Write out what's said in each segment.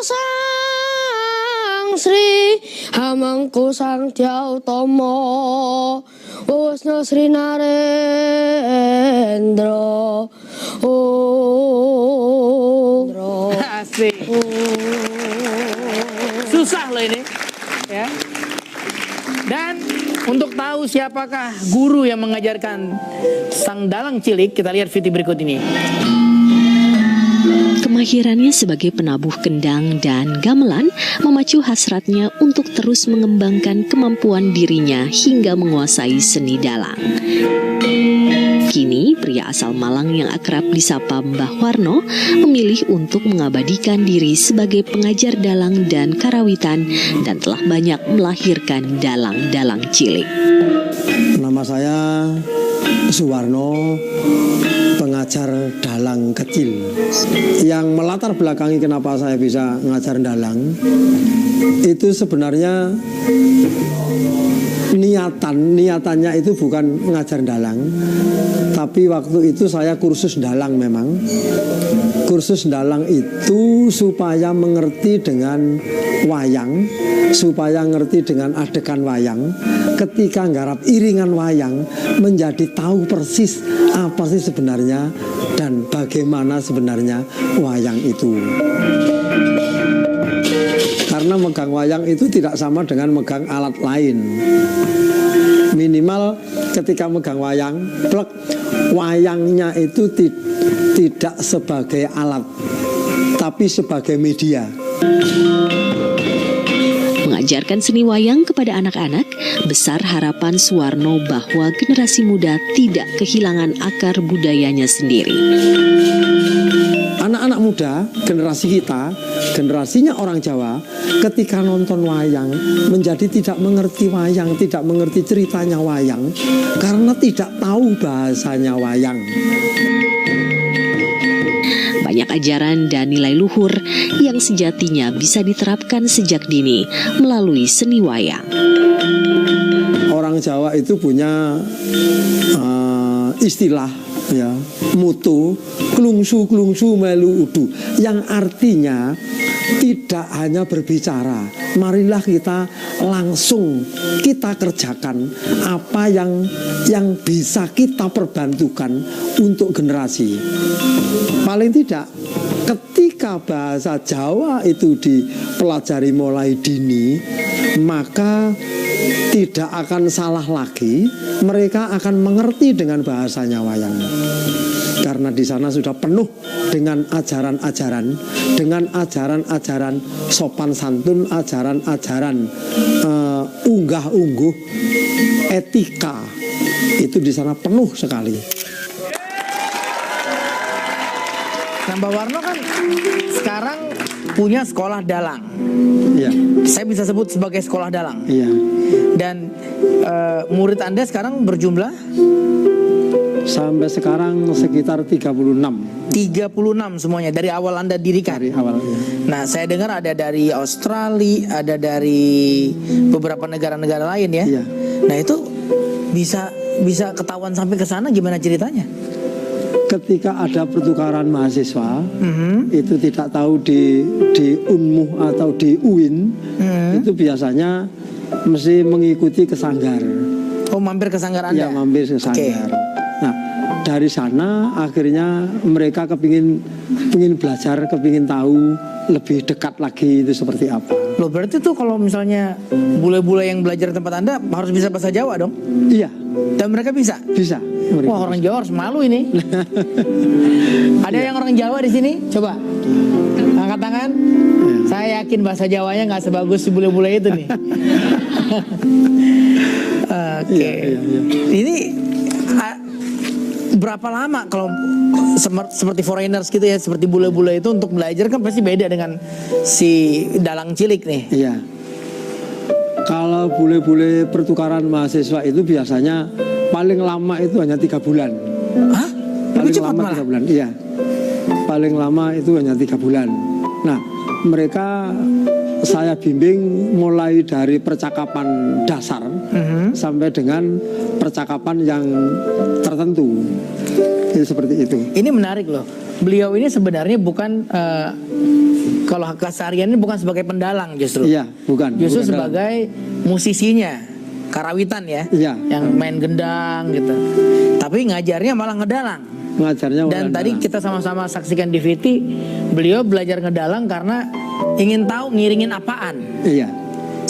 Sang Sri Hamangku Sang Dyatama Wisnu Sri Narendra. Asik. Susah loh ini, ya. Dan untuk tahu siapakah guru yang mengajarkan sang dalang cilik, kita lihat video berikut ini. Kemahirannya sebagai penabuh kendang dan gamelan memacu hasratnya untuk terus mengembangkan kemampuan dirinya hingga menguasai seni dalang. Kini, pria asal Malang yang akrab disapa Mbah Warno memilih untuk mengabadikan diri sebagai pengajar dalang dan karawitan dan telah banyak melahirkan dalang-dalang cilik. Nama saya Suwarno, pengajar dalang kecil. Yang melatar belakangi kenapa saya bisa ngajar dalang, itu sebenarnya niatannya itu bukan ngajar dalang, tapi waktu itu saya kursus dalang memang. Kursus dalang itu supaya mengerti dengan wayang, supaya ngerti dengan adegan wayang. Ketika nggarap iringan wayang, menjadi tahu persis apa sih sebenarnya dan bagaimana sebenarnya wayang itu. Karena megang wayang itu tidak sama dengan megang alat lain. Minimal ketika megang wayang, plek, wayangnya itu tidak sebagai alat, tapi sebagai media. Mengajarkan seni wayang kepada anak-anak, besar harapan Suwarno bahwa generasi muda tidak kehilangan akar budayanya sendiri. Anak-anak muda, generasi kita, generasinya orang Jawa, ketika nonton wayang menjadi tidak mengerti wayang, tidak mengerti ceritanya wayang, karena tidak tahu bahasanya wayang. Banyak ajaran dan nilai luhur yang sejatinya bisa diterapkan sejak dini melalui seni wayang. Orang Jawa itu punya istilah, ya, mutu klungsu melu udu, yang artinya tidak hanya berbicara, marilah kita langsung kita kerjakan apa yang bisa kita perbantukan untuk generasi. Paling tidak ketika bahasa Jawa itu dipelajari mulai dini, maka tidak akan salah lagi, mereka akan mengerti dengan bahasanya wayang. Karena di sana sudah penuh dengan ajaran-ajaran, dengan ajaran-ajaran sopan santun, ajaran-ajaran unggah-ungguh, etika. Itu di sana penuh sekali. Nah, Mbak Warno kan sekarang punya sekolah dalang. Iya. Saya bisa sebut sebagai sekolah dalang. Iya. Dan murid Anda sekarang berjumlah? Sampai sekarang sekitar 36. 36 semuanya dari awal Anda dirikan. Dari awal. Ya. Nah, saya dengar ada dari Australia, ada dari beberapa negara-negara lain ya. Iya. Nah, itu bisa ketahuan sampai ke sana, gimana ceritanya? Ketika ada pertukaran mahasiswa, itu tidak tahu di Unmuh atau di UIN, itu biasanya mesti mengikuti ke Sanggar. Oh, mampir ke Sanggar Anda? Ya, mampir ke Sanggar. Nah, dari sana akhirnya mereka kepingin belajar, kepingin tahu lebih dekat lagi itu seperti apa. Loh, berarti tuh kalau misalnya bule-bule yang belajar di tempat Anda harus bisa bahasa Jawa dong? Iya. Dan mereka bisa? Bisa. Wah, orang Jawa harus malu ini. Ada yang orang Jawa di sini? Coba angkat tangan. Saya yakin bahasa Jawanya nggak sebagus si bule-bule itu nih. Oke. Iya. Ini berapa lama kalau seperti foreigners gitu ya, seperti bule-bule itu untuk belajar kan pasti beda dengan si dalang cilik nih. Iya. Kalau bule-bule pertukaran mahasiswa itu biasanya paling lama itu hanya 3 bulan. Hah? Paling Lebih cepat lama malah? 3 bulan. Iya. Paling lama itu hanya 3 bulan. Nah, mereka saya bimbing mulai dari percakapan dasar sampai dengan percakapan yang tertentu. Itu seperti itu. Ini menarik loh. Beliau ini sebenarnya bukan kalau kesehariannya bukan sebagai pendalang justru. Iya, bukan. Justru bukan sebagai musisinya, karawitan ya, Iya. yang main gendang gitu. Tapi ngajarnya malah ngedalang. Ngajarnya Dan orang tadi dalang. kita sama-sama saksikan di VT, beliau belajar ngedalang karena ingin tahu ngiringin apaan Iya.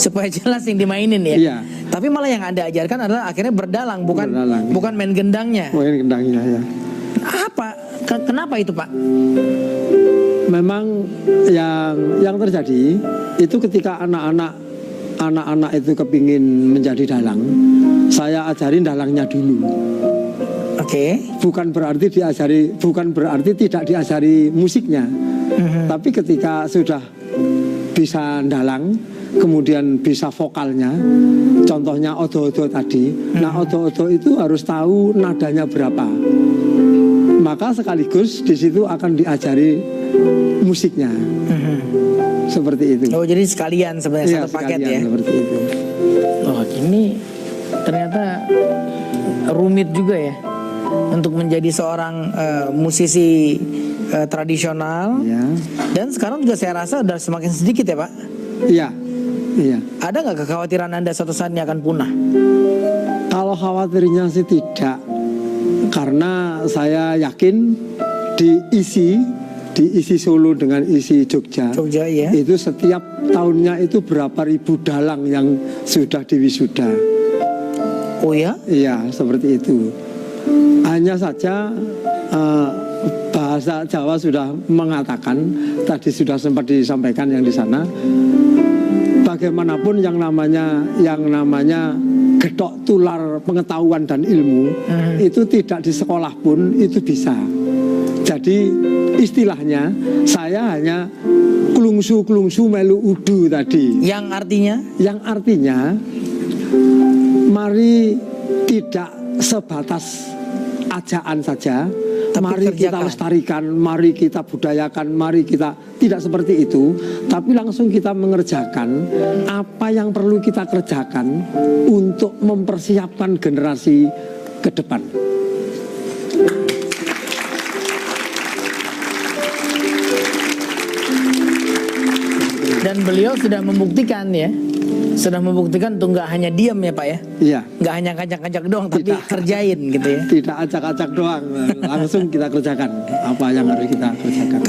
supaya jelas yang dimainin ya. Iya. Tapi malah yang Anda ajarkan adalah akhirnya berdalang, bukan Berdalang, iya. bukan main gendangnya. Main gendangnya ya. Apa? Kenapa itu Pak? Memang yang terjadi itu ketika anak-anak itu kepingin menjadi dalang, saya ajarin dalangnya dulu. Oke. Bukan berarti tidak diajari musiknya. Tapi ketika sudah bisa dalang, kemudian bisa vokalnya, contohnya odo-odo tadi. Nah, odo-odo itu harus tahu nadanya berapa. Maka sekaligus di situ akan diajari musiknya. Seperti itu. Oh, jadi sekalian sebenarnya Iya, satu paket sekalian ya. seperti itu. Oh, ini ternyata rumit juga ya untuk menjadi seorang musisi tradisional. Ya. Dan sekarang juga saya rasa udah semakin sedikit ya Pak. Iya. Iya. Ada nggak kekhawatiran Anda suatu saat ini akan punah? Kalau khawatirnya sih tidak, karena saya yakin diisi Solo dengan isi Jogja, Ya. itu setiap tahunnya itu berapa ribu dalang yang sudah diwisuda. Oh ya? Iya, seperti itu. Hanya saja bahasa Jawa sudah mengatakan, tadi sudah sempat disampaikan yang di sana, bagaimanapun yang namanya gedok tular pengetahuan dan ilmu itu tidak di sekolah pun itu bisa. Jadi istilahnya saya hanya klungsu melu udu tadi. Yang artinya? Yang artinya mari tidak sebatas ajaan saja, tapi mari kita kerjakan. lestarikan, mari kita budayakan, mari kita tidak seperti itu, tapi langsung kita mengerjakan apa yang perlu kita kerjakan untuk mempersiapkan generasi ke depan. Dan beliau sudah membuktikan ya, sudah membuktikan tuh nggak hanya diam ya Pak ya, Iya. nggak hanya kacak-kacak doang, tapi Tidak. kerjain gitu ya. Tidak acak-acak doang, langsung kita kerjakan apa yang harus kita kerjakan.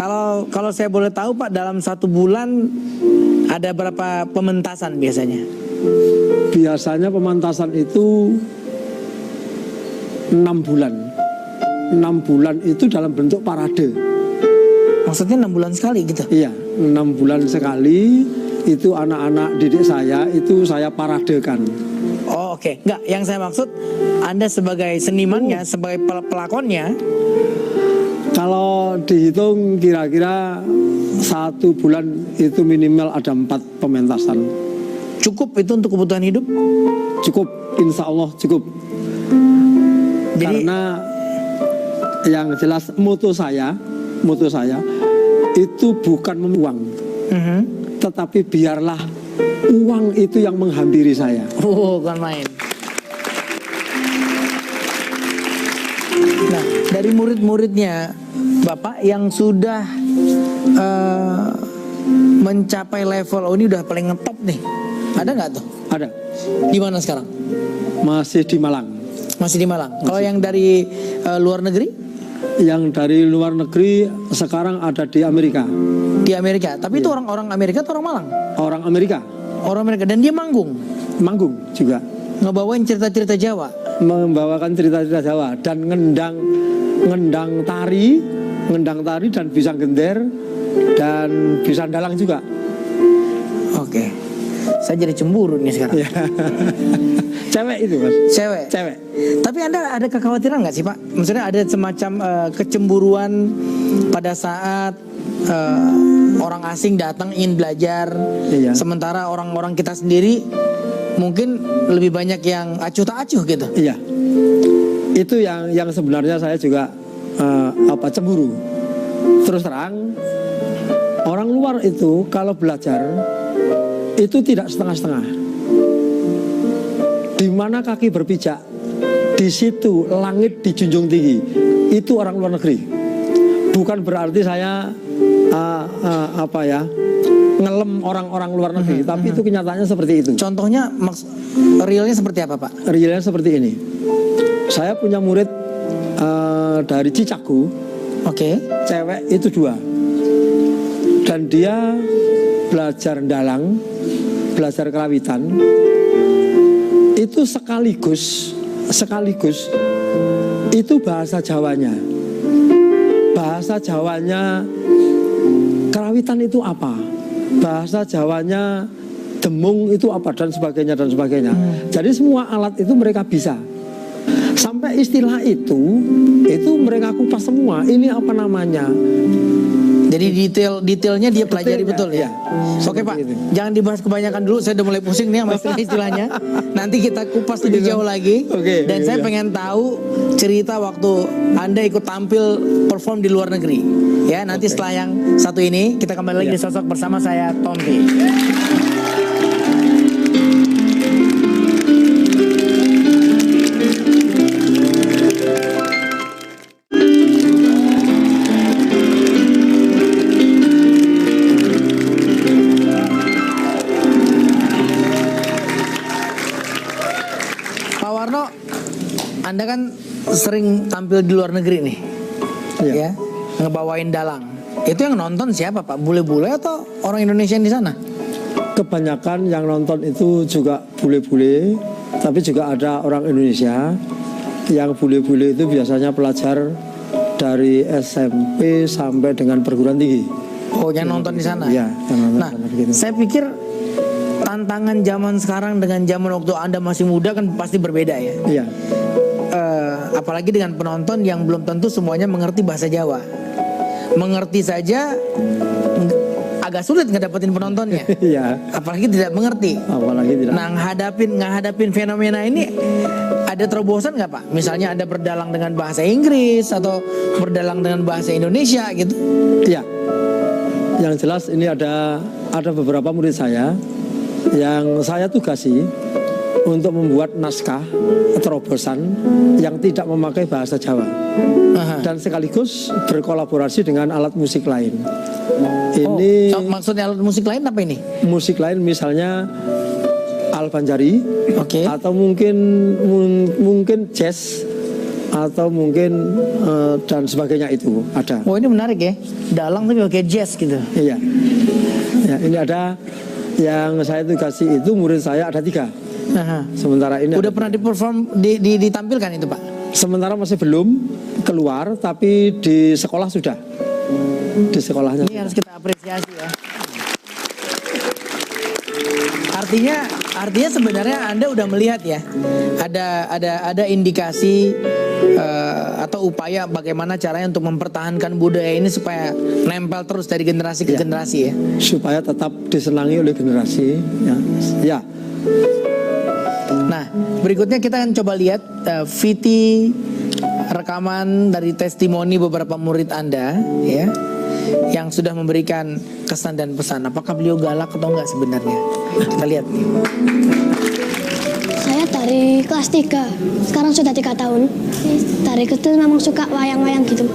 Kalau saya boleh tahu Pak, dalam 1 bulan ada berapa pementasan biasanya? Biasanya pementasan itu 6 bulan. 6 bulan itu dalam bentuk parade. Maksudnya 6 bulan sekali gitu? Iya, 6 bulan sekali itu anak-anak didik saya itu saya paradekan. Oh oke. Nggak, yang saya maksud Anda sebagai senimannya, sebagai pelakonnya. Kalau dihitung kira-kira 1 bulan itu minimal ada 4 pementasan. Cukup itu untuk kebutuhan hidup? Cukup, insya Allah cukup. Jadi Karena yang jelas moto saya itu bukan uang, tetapi biarlah uang itu yang menghampiri saya. bukan main. Nah, dari murid-muridnya Bapak yang sudah mencapai level, oh ini udah paling ngetop nih, ada nggak tuh? Ada, Di mana sekarang? masih di Malang. Masih di Malang. Kalau yang dari luar negeri? Yang dari luar negeri sekarang ada di Amerika. Di Amerika. Tapi itu orang-orang Amerika atau orang Malang? Orang Amerika, Orang Amerika. Dan dia manggung, manggung juga, ngebawain cerita-cerita Jawa. membawakan cerita-cerita Jawa dan ngendang tari dan bisa gender dan bisa dalang juga. Oke. Saya jadi cemburu nih sekarang. Ya. Cewek itu Mas. Cewek. Tapi Anda ada kekhawatiran nggak sih Pak? Maksudnya ada semacam kecemburuan pada saat orang asing datang ingin belajar, Iya. sementara orang-orang kita sendiri mungkin lebih banyak yang acuh tak acuh gitu. Iya. Itu yang sebenarnya saya juga cemburu. Terus terang, orang luar itu kalau belajar itu tidak setengah-setengah. Di mana kaki berpijak, di situ langit dijunjung tinggi. itu orang luar negeri. Bukan berarti saya ngelem orang-orang luar negeri, tapi itu kenyataannya seperti itu. Contohnya realnya seperti apa, Pak? Realnya seperti ini. Saya punya murid dari Cicagu, cewek itu 2, dan dia belajar dalang, belajar kerawitan, itu sekaligus itu bahasa Jawanya. Bahasa Jawanya kerawitan itu apa? Bahasa Jawanya demung itu apa, dan sebagainya dan sebagainya. Jadi semua alat itu mereka bisa. Sampai istilah itu mereka kupas semua. Ini apa namanya? Jadi detailnya dia pelajari betul ya. Oke Pak, itu. jangan dibahas kebanyakan dulu. Saya udah mulai pusing nih sama istilahnya. Nanti kita kupas lebih jauh lagi. Dan saya pengen tahu cerita waktu Anda ikut tampil perform di luar negeri. Ya, nanti setelah yang satu ini kita kembali lagi di Sosok bersama saya, Tompi. Anda kan sering tampil di luar negeri nih, ya, ngebawain dalang. Itu yang nonton siapa Pak? Bule-bule atau orang Indonesia yang di sana? Kebanyakan yang nonton itu juga bule-bule, tapi juga ada orang Indonesia. Yang bule-bule itu biasanya pelajar dari SMP sampai dengan perguruan tinggi. Oh, yang nonton di sana? Iya. Nah, saya pikir tantangan zaman sekarang dengan zaman waktu Anda masih muda kan pasti berbeda ya. Iya. Apalagi dengan penonton yang belum tentu semuanya mengerti bahasa Jawa. Mengerti saja agak sulit ngedapetin penontonnya. Iya. Apalagi tidak mengerti. Apalagi tidak. Nah, ngadapin fenomena ini ada terobosan nggak Pak? Misalnya Anda berdalang dengan bahasa Inggris atau berdalang dengan bahasa Indonesia gitu? Iya. Yang jelas ini ada beberapa murid saya yang saya tugasi untuk membuat naskah terobosan yang tidak memakai bahasa Jawa. Dan sekaligus berkolaborasi dengan alat musik lain. Ini maksudnya alat musik lain apa ini? Musik lain misalnya Al-Banjari, atau mungkin jazz, atau mungkin dan sebagainya itu ada. Oh, ini menarik ya, dalang tapi pakai jazz gitu. Iya. Ya, ini ada yang saya tugasi itu murid saya ada 3. Sementara ini udah pernah diperform ditampilkan itu Pak? Sementara masih belum keluar, tapi di sekolah sudah. Di sekolahnya. Ini harus kita apresiasi ya. Artinya sebenarnya Anda udah melihat ya, ada indikasi atau upaya bagaimana caranya untuk mempertahankan budaya ini supaya nempel terus dari generasi ke generasi ya. Supaya tetap disenangi oleh generasi. Ya. Nah, berikutnya kita akan coba lihat VT rekaman dari testimoni beberapa murid Anda ya, yang sudah memberikan kesan dan pesan. Apakah beliau galak atau enggak sebenarnya? Kita lihat nih. Saya dari kelas 3, sekarang sudah 3 tahun. Dari kecil memang suka wayang-wayang gitu.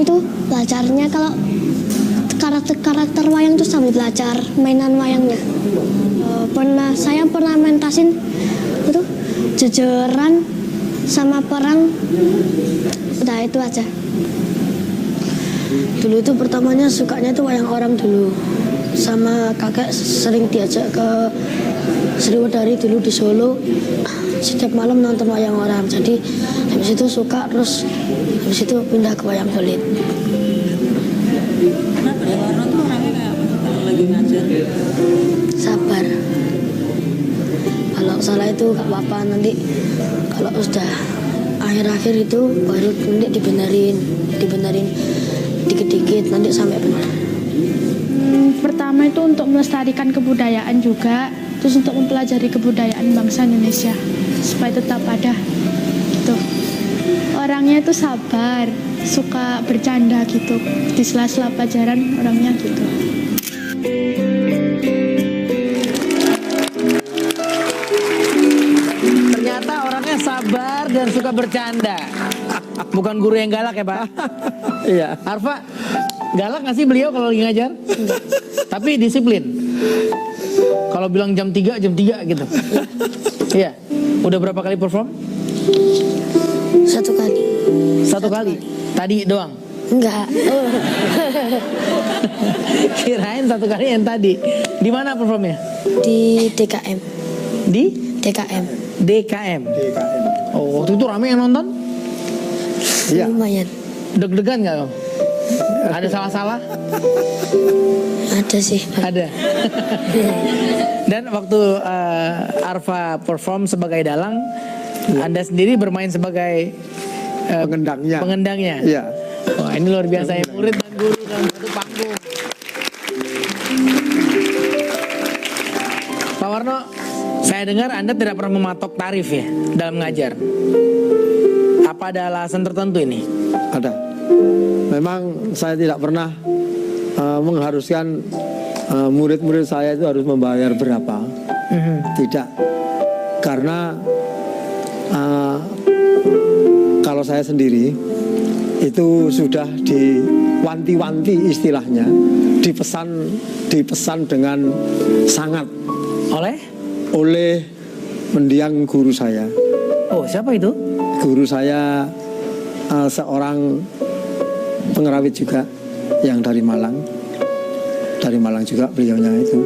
Itu belajarnya kalau karakter wayang itu sambil belajar mainan wayangnya. Saya pernah mentasin itu jejeran sama perang. Udah itu aja. Dulu itu pertamanya sukanya itu wayang orang dulu. Sama kakek sering diajak ke Sriwedari dulu di Solo. Setiap malam nonton wayang orang. Jadi habis itu suka, terus habis itu pindah ke wayang kulit. Kenapa ya Warno tuh orangnya kayak apa kalau lagi ngajar? Sabar. Kalau salah itu gak apa-apa, nanti kalau sudah akhir-akhir itu baru nanti dibenerin dikit-dikit nanti sampai benar. Pertama itu untuk melestarikan kebudayaan juga, terus untuk mempelajari kebudayaan bangsa Indonesia supaya tetap ada gitu. Orangnya itu sabar, suka bercanda gitu, di sela-sela pelajaran orangnya gitu. Ternyata orangnya sabar dan suka bercanda. Bukan guru yang galak ya Pak? Iya. Arfa, galak nggak sih beliau kalau lagi ngajar? Tapi disiplin. Kalau bilang jam 3 gitu. Iya. Udah berapa kali perform? 1 kali. Satu kali. Tadi doang. Enggak. Kirain 1 kali yang tadi. Di mana performnya? Di DKM. Di DKM. DKM. Oh, waktu itu rame yang nonton? Iya. Lumayan. Deg-degan nggak Om? Ada salah-salah? Ada sih. Ada. Dan waktu Arfa perform sebagai dalang, Anda sendiri bermain sebagai pengendangnya. Iya. Wah, ini luar biasa ya, murid dan guru dalam satu panggung. Pak Warno, saya dengar Anda tidak pernah mematok tarif ya dalam mengajar. Apa ada alasan tertentu ini? Ada. Memang saya tidak pernah mengharuskan murid-murid saya itu harus membayar berapa. Tidak. Karena kalau saya sendiri itu sudah diwanti-wanti istilahnya, dipesan dengan sangat oleh mendiang guru saya. Oh, siapa itu? Guru saya seorang pengerawit juga yang dari Malang juga beliaunya itu.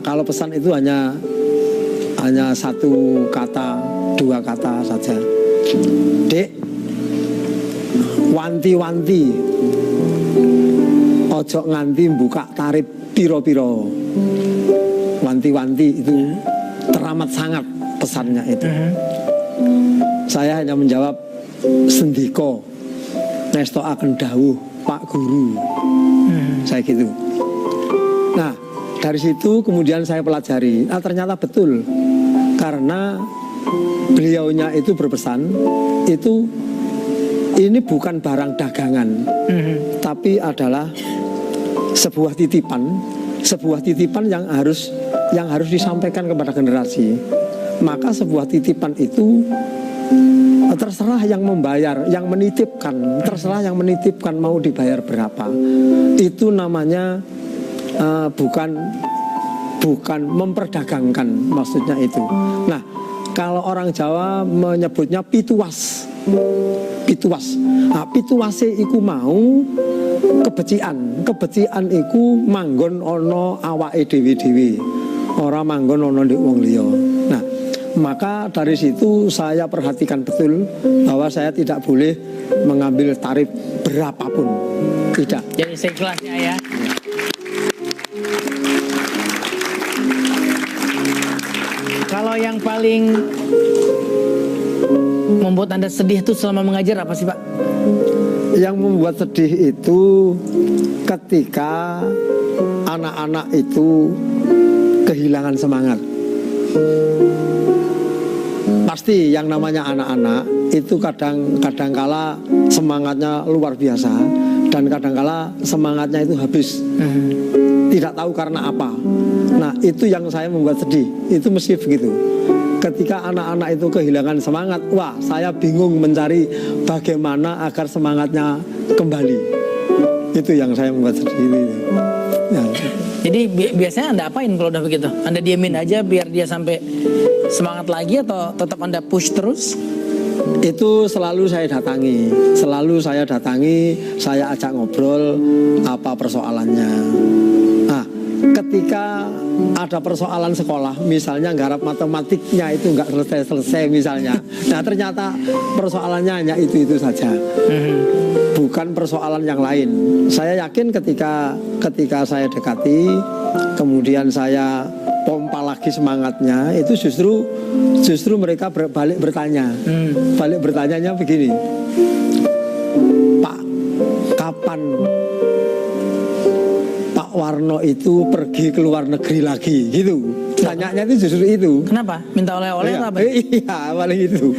Kalau pesan itu hanya 1 kata, 2 kata saja. Dek, wanti-wanti, ojo nganti buka tarif piro-piro. Wanti-wanti itu teramat sangat pesannya itu. Saya hanya menjawab sendiko nesto akan dawuh Pak Guru. Saya gitu. Nah, dari situ kemudian saya pelajari. Ternyata betul. Karena beliaunya itu berpesan, itu ini bukan barang dagangan, tapi adalah sebuah titipan yang harus disampaikan kepada generasi. Maka sebuah titipan itu terserah yang membayar, yang menitipkan, terserah yang menitipkan mau dibayar berapa. Itu namanya bukan memperdagangkan, maksudnya itu. Nah, kalau orang Jawa menyebutnya pituas. Nah, pituase iku mau kebecikan iku manggon ono awake dhewe-dhewe, ora manggon ono ndek wong liya. Nah, maka dari situ saya perhatikan betul bahwa saya tidak boleh mengambil tarif berapapun. Tidak. Jadi seikhlasnya ya. Kalau yang paling membuat Anda sedih itu selama mengajar apa sih Pak? Yang membuat sedih itu ketika anak-anak itu kehilangan semangat. Pasti yang namanya anak-anak itu kadang-kala semangatnya luar biasa dan kadang-kala semangatnya itu habis. Tidak tahu karena apa. Nah, itu yang saya membuat sedih. Itu mesti begitu. Ketika anak-anak itu kehilangan semangat, wah, saya bingung mencari bagaimana agar semangatnya kembali. Itu yang saya membuat sedih. Ya. Jadi biasanya Anda apain kalau udah begitu? Anda diamin aja biar dia sampai semangat lagi atau tetap Anda push terus? Itu selalu saya datangi, saya ajak ngobrol apa persoalannya. Nah, ketika ada persoalan sekolah, misalnya nggarap matematiknya itu nggak selesai misalnya. Nah, ternyata persoalannya hanya itu saja, bukan persoalan yang lain. Saya yakin ketika saya dekati, kemudian saya pompa lagi semangatnya, itu justru mereka balik bertanya. Balik bertanyanya begini, Pak, kapan Pak Warno itu pergi ke luar negeri lagi, gitu. Tanyanya itu justru itu. Kenapa? Minta oleh-oleh atau apa? Iya, paling itu.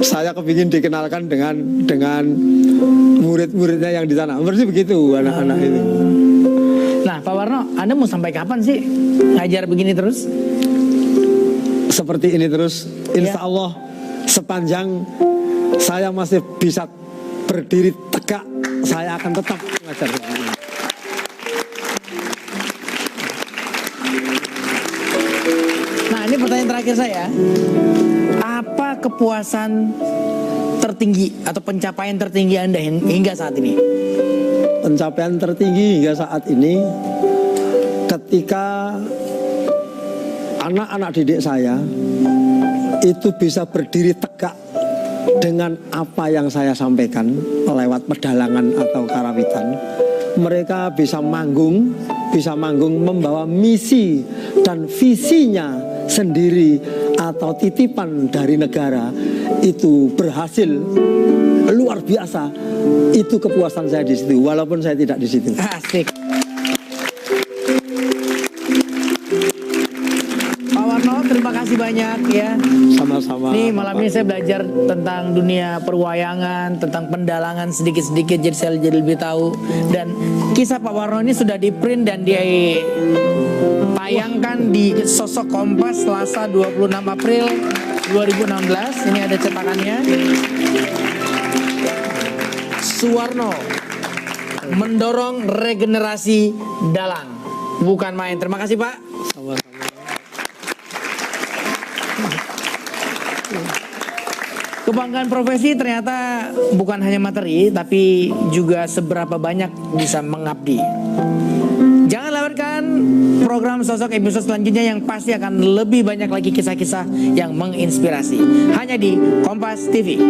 Saya kepingin dikenalkan dengan murid-muridnya yang di sana. Berarti begitu anak-anak itu. Nah, Pak Warno, Anda mau sampai kapan sih ngajar begini terus? Seperti ini terus, insya Allah sepanjang saya masih bisa berdiri tegak, saya akan tetap mengajar. Nah, ini pertanyaan terakhir saya. Apa kepuasan tertinggi atau pencapaian tertinggi Anda hingga saat ini? Pencapaian tertinggi hingga saat ini ketika anak-anak didik saya itu bisa berdiri tegak dengan apa yang saya sampaikan lewat pedalangan atau karawitan. Mereka bisa manggung membawa misi dan visinya sendiri atau titipan dari negara, itu berhasil luar biasa. Itu kepuasan saya di situ, walaupun saya tidak di situ. Asik. Pak Warno, terima kasih banyak ya. Sama-sama. Nih malam ini saya belajar tentang dunia perwayangan, tentang pendalangan sedikit-sedikit, jadi saya jadi lebih tahu. Dan kisah Pak Warno ini sudah di-print dan ditayangkan di Sosok Kompas Selasa 26 April 2016. Ini ada cetakannya. Suwarno mendorong regenerasi dalang, bukan main. Terima kasih Pak. Sama-sama. Kebanggaan profesi ternyata bukan hanya materi, tapi juga seberapa banyak bisa mengabdi. Jangan lewatkan program Sosok episode selanjutnya yang pasti akan lebih banyak lagi kisah-kisah yang menginspirasi. Hanya di Kompas TV.